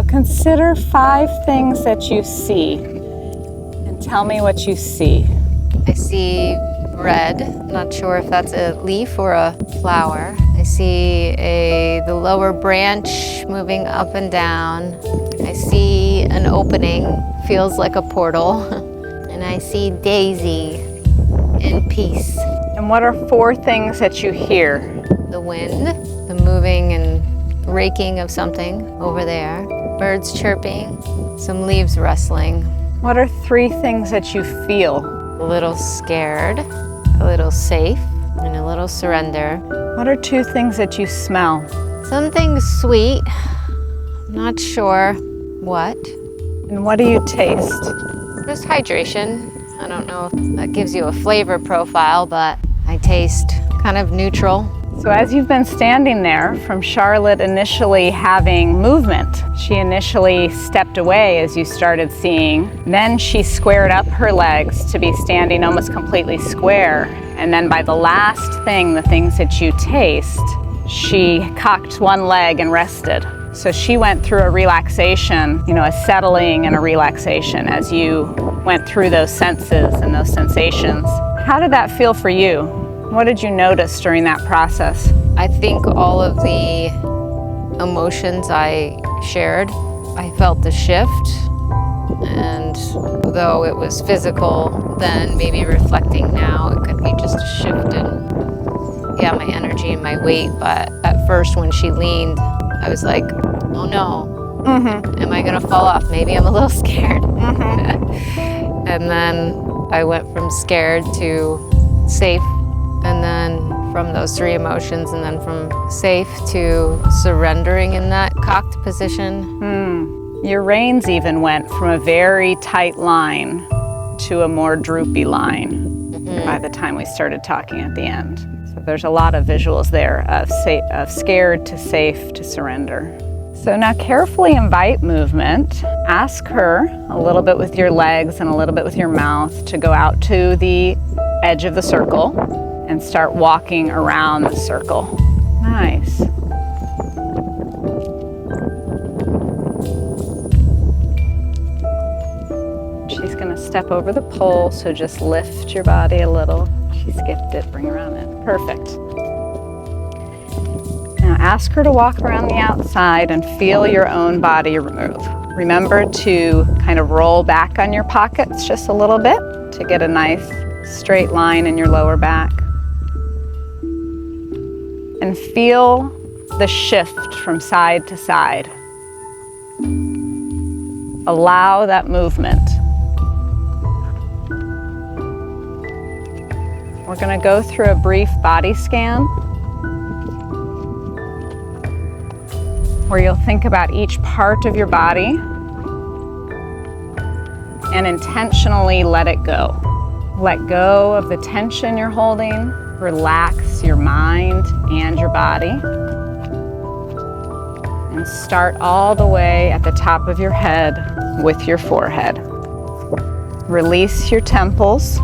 consider 5 things that you see and tell me what you see. I see red. Not sure if that's a leaf or a flower. I see the lower branch moving up and down. I see an opening, feels like a portal. And I see Daisy in peace. And what are 4 things that you hear? The wind, the moving and raking of something over there. Birds chirping, some leaves rustling. What are 3 things that you feel? A little scared, a little safe, and a little surrender. What are 2 things that you smell? Something sweet, not sure what. And what do you taste? Just hydration. I don't know if that gives you a flavor profile, but I taste kind of neutral. So as you've been standing there, from Charlotte initially having movement, she initially stepped away as you started seeing. Then she squared up her legs to be standing almost completely square. And then by the last thing, the things that you taste, she cocked one leg and rested. So she went through a relaxation, a settling and a relaxation as you went through those senses and those sensations. How did that feel for you? What did you notice during that process? I think all of the emotions I shared, I felt the shift. And though it was physical, then maybe reflecting now, it could be just a shift in, my energy and my weight. But at first when she leaned, I was like, oh no, am I gonna fall off? Maybe I'm a little scared. And then I went from scared to safe, and then from those 3 emotions, and then from safe to surrendering in that cocked position. Your reins even went from a very tight line to a more droopy line by the time we started talking at the end. So there's a lot of visuals there of scared to safe to surrender. So now carefully invite movement. Ask her a little bit with your legs and a little bit with your mouth to go out to the edge of the circle and start walking around the circle. Nice. She's gonna step over the pole, so just lift your body a little. She skipped it, bring her on in. Perfect. Now ask her to walk around the outside and feel your own body move. Remember to kind of roll back on your pockets just a little bit to get a nice straight line in your lower back. And feel the shift from side to side. Allow that movement. We're going to go through a brief body scan where you'll think about each part of your body and intentionally let it go. Let go of the tension you're holding. Relax your mind and your body. And start all the way at the top of your head with your forehead. Release your temples.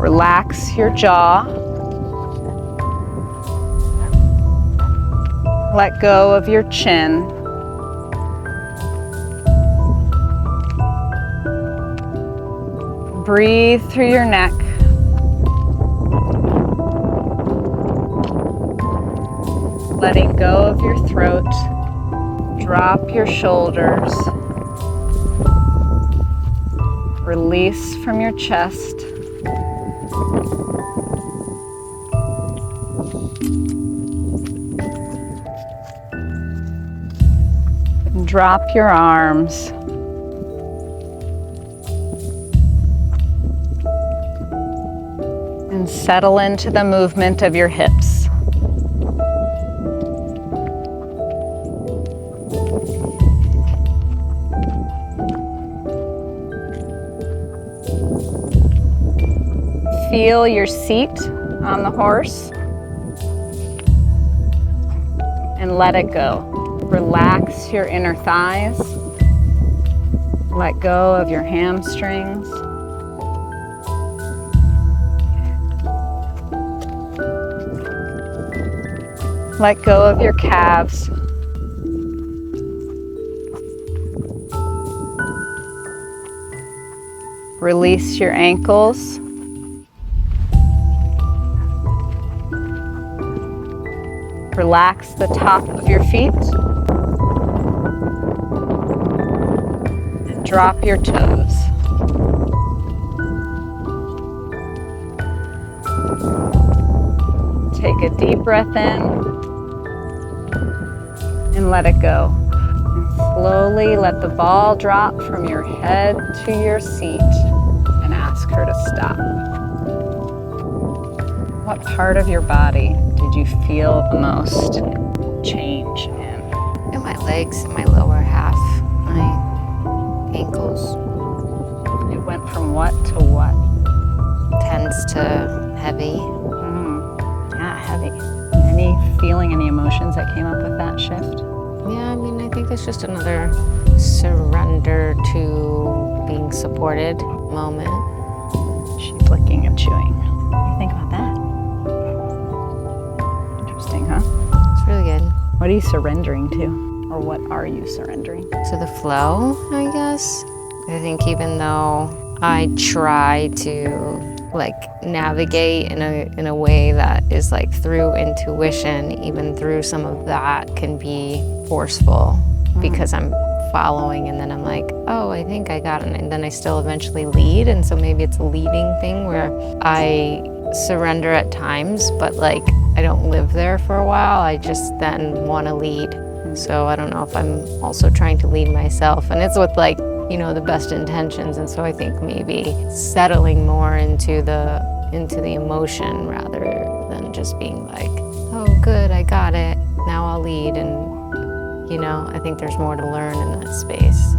Relax your jaw. Let go of your chin. Breathe through your neck. Letting go of your throat. Drop your shoulders. Release from your chest. And drop your arms. And settle into the movement of your hips. Feel your seat on the horse and let it go. Relax your inner thighs. Let go of your hamstrings. Let go of your calves. Release your ankles. Relax the top of your feet. And drop your toes. Take a deep breath in and let it go. And slowly let the ball drop from your head to your seat and ask her to stop. What part of your body did you feel the most change in? In my legs, in my lower half, my ankles. It went from what to what? Tense to heavy. Yeah, heavy. Any feeling, any emotions that came up with that shift? Yeah, I mean, I think it's just another surrender to being supported moment. She's licking and chewing. What do you think about that? Interesting, huh? It's really good. What are you surrendering to? Or what are you surrendering? To the flow, I guess. I think even though I try to navigate in a way that is through intuition, even through some of that can be forceful because I'm following and then I'm like, oh, I think I got it, and then I still eventually lead, and so maybe it's a leading thing where I surrender at times, but I don't live there for a while. I just then want to lead. So I don't know if I'm also trying to lead myself, and it's with the best intentions, and so I think maybe settling more into the emotion rather than just being oh good, I got it, now I'll lead, and I think there's more to learn in that space.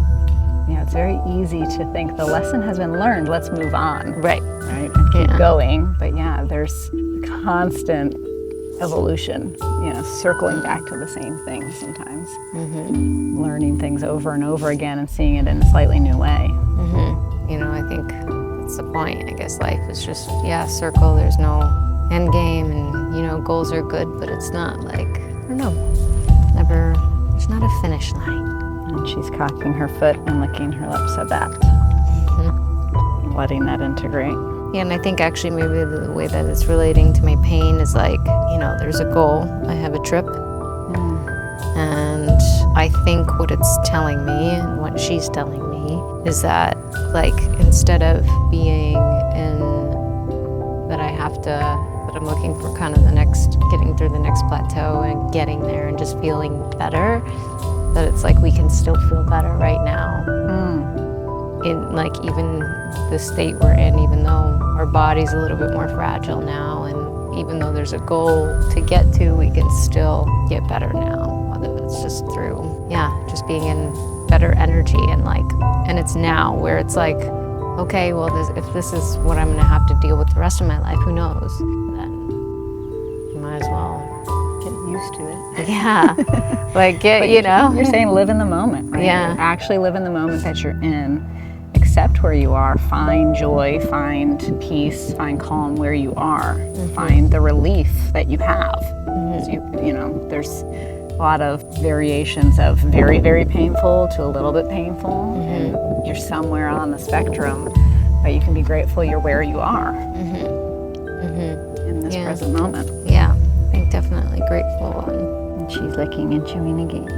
Yeah, it's very easy to think the lesson has been learned, let's move on. Right, and keep going. But yeah, there's constant evolution, circling back to the same thing sometimes. Learning things over and over again and seeing it in a slightly new way. I think that's the point. I guess life is just, circle, there's no end game, and goals are good, but it's not I don't know, there's not a finish line. And she's cocking her foot and licking her lips at that. Letting that integrate. Yeah, and I think actually maybe the way that it's relating to my pain is there's a goal. I have a trip. And I think what it's telling me and what she's telling me is that instead of being in that I'm looking for kind of getting through the next plateau and getting there and just feeling better, that it's we can still feel better right now. In even the state we're in, even though our body's a little bit more fragile now, and even though there's a goal to get to, we can still get better now, whether it's just through just being in better energy and it's now where it's okay, well, if this is what I'm gonna have to deal with the rest of my life, who knows, then you might as well get used to it. You're saying live in the moment, right? Yeah. Actually live in the moment that you're in. Accept where you are, find joy, find peace, find calm where you are, find the relief that you have. There's a lot of variations of very, very painful to a little bit painful, and you're somewhere on the spectrum, but you can be grateful you're where you are in this present moment. Yeah, I think definitely grateful. And she's licking and chewing again.